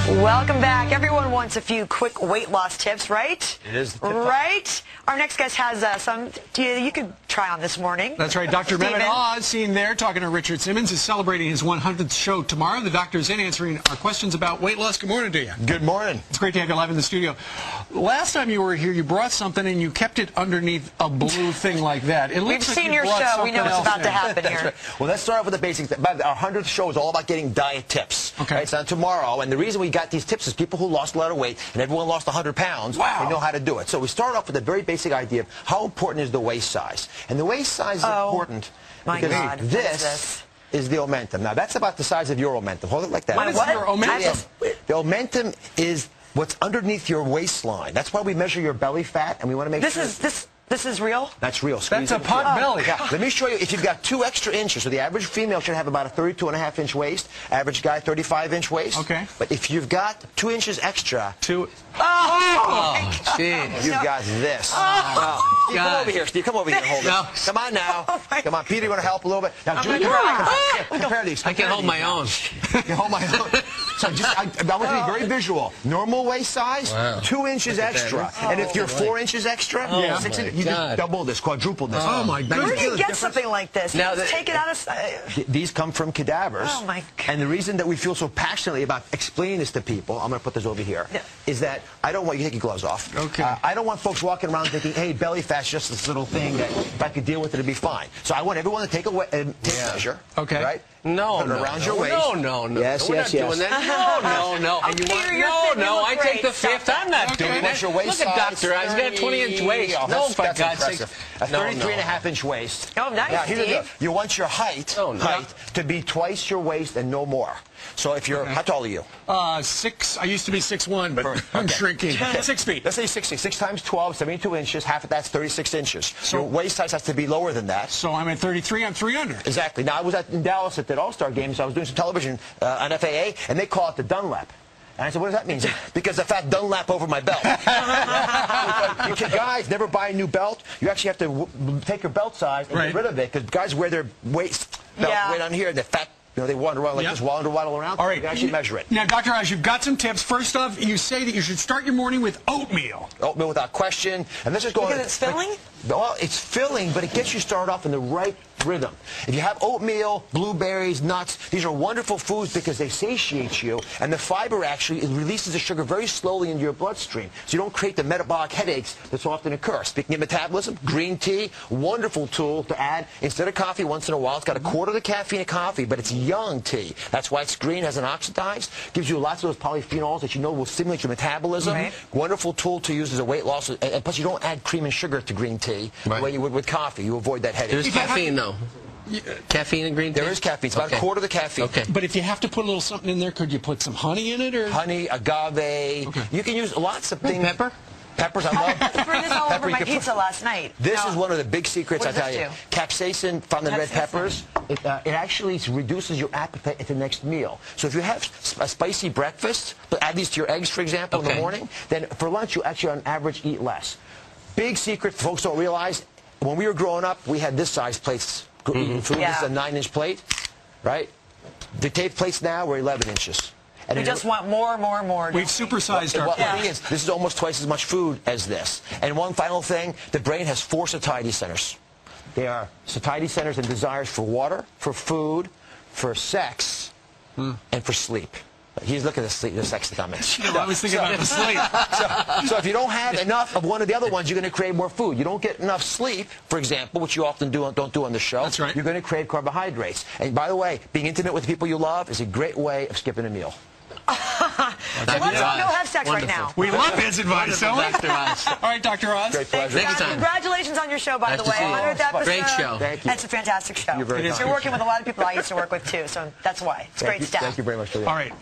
Welcome back. Everyone wants a few quick weight loss tips, right? It is. Right? Our next guest has some you could try on this morning. That's right. Dr. Mehmet Oz, seen there, talking to Richard Simmons, is celebrating his 100th show tomorrow. The doctor is in answering our questions about weight loss. Good morning to you. Good morning. It's great to have you live in the studio. Last time you were here, you brought something and you kept it underneath a blue thing like that. We've seen your show. We know what's about to happen here. Right. Well, let's start off with the basics. Our 100th show is all about getting diet tips. Okay. Right? It's on tomorrow, and the reason we got these tips is people who lost a lot of weight, and everyone lost 100 pounds. Wow. They know how to do it. So we start off with a very basic idea of how important is the waist size. And the waist size is important because this is the omentum. Now, that's about the size of your omentum. Hold it like that. What is your omentum? The omentum is what's underneath your waistline. That's why we measure your belly fat, and we want to make sure... This is real? That's real. That's a pot belly. Yeah. Let me show you. If you've got 2 extra inches, so the average female should have about a 32.5-inch waist. Average guy, 35-inch waist. Okay. But if you've got 2 inches extra... jeez. You've got this. Steve, come over here, Steve. Come over here and hold it. Come on now. Come on, Peter, you want to help a little bit? Now, Junior, compare these. I can hold my own. You can hold my own. So I want to be very visual. Normal waist size, 2 inches extra. And if you're 4 inches extra, 6 inches, you just double this, quadruple this. Oh, my goodness. Where do you get something like this? Now, take it out of... These come from cadavers. Oh, my God. And the reason that we feel so passionately about explaining this to people, I'm going to put this over here, is that I don't want you to take your gloves off. Okay. I don't want folks walking around thinking, hey, belly fat's just this little thing that if I could deal with it, it'd be fine. So I want everyone to take a measure. Okay. Right? No, Put it around your waist. No. Yes, We're yes, not doing that. No. And you want, I take the fifth. I'm not doing What's that. your waist Look at size? Dr. Oz. He's got a 20-inch waist. Oh, No, that's for God's sake. impressive. A 33.5-inch waist. Oh, nice, now, here's the deal. Steve. You want your height to be twice your waist and no more. So if you're, how tall are you? 6. I used to be 6'1", but I'm shrinking. 6 feet. Let's say 60. 6 times 12, 72 inches. Half of that's 36 inches. So your waist size has to be lower than that. So I'm at 33. I'm 300. Exactly. Now, I was in Dallas at that All-Star game, so I was doing some television on FAA, and they call it the Dunlap. And I said, what does that mean? Because the fat Dunlap over my belt. You guys never buy a new belt. You actually have to take your belt size and get rid of it, because guys wear their waist belt right on here, and the fat... You know, they wander around like this, waddle around. All right. You can actually measure it. Now, Dr. Oz, you've got some tips. First off, you say that you should start your morning with oatmeal. Oatmeal without question. And this is going... Because it's filling? Well, it's filling, but it gets you started off in the right rhythm. If you have oatmeal, blueberries, nuts, these are wonderful foods because they satiate you, and the fiber actually releases the sugar very slowly into your bloodstream, so you don't create the metabolic headaches that so often occur. Speaking of metabolism, green tea, wonderful tool to add instead of coffee once in a while. It's got a quarter of the caffeine of coffee, but it's young tea. That's why it's green, hasn't oxidized, gives you lots of those polyphenols that you know will stimulate your metabolism. Wonderful tool to use as a weight loss, and plus you don't add cream and sugar to green tea the way you would with coffee. You avoid that headache. There's caffeine, though. Caffeine in green tea? There is caffeine. It's about a quarter of the caffeine. Okay. But if you have to put a little something in there, could you put some honey in it? Or honey, agave. You can use lots of things. Pepper? Peppers, I love. I threw this all over my pizza last night. This is one of the big secrets, I What does tell you. this do? Capsaicin found in red peppers. It actually reduces your appetite at the next meal. So if you have a spicy breakfast, but add these to your eggs, for example, in the morning, then for lunch you actually on average eat less. Big secret folks don't realize, when we were growing up, we had this size plates eating food. This is a 9-inch plate, right? The tape plates now were 11 inches. And we just want more. We've supersized our plates. This is almost twice as much food as this. And one final thing, the brain has 4 satiety centers. They are satiety centers and desires for water, for food, for sex, and for sleep. He's looking at the sex comments. I was thinking about the sleep. So if you don't have enough of one of the other ones, you're going to crave more food. You don't get enough sleep, for example, which you often don't do on the show. That's right. You're going to crave carbohydrates. And by the way, being intimate with the people you love is a great way of skipping a meal. Let's go have sex right now. We love his advice, don't we? Dr. Oz. All right, Dr. Oz. Great pleasure. Congratulations on your show, by the way. 100th episode. Great show. Thank you. That's a fantastic show. You're very You're working with a lot of people I used to work with, too, so that's why. It's great stuff. Thank you very much for that. All right.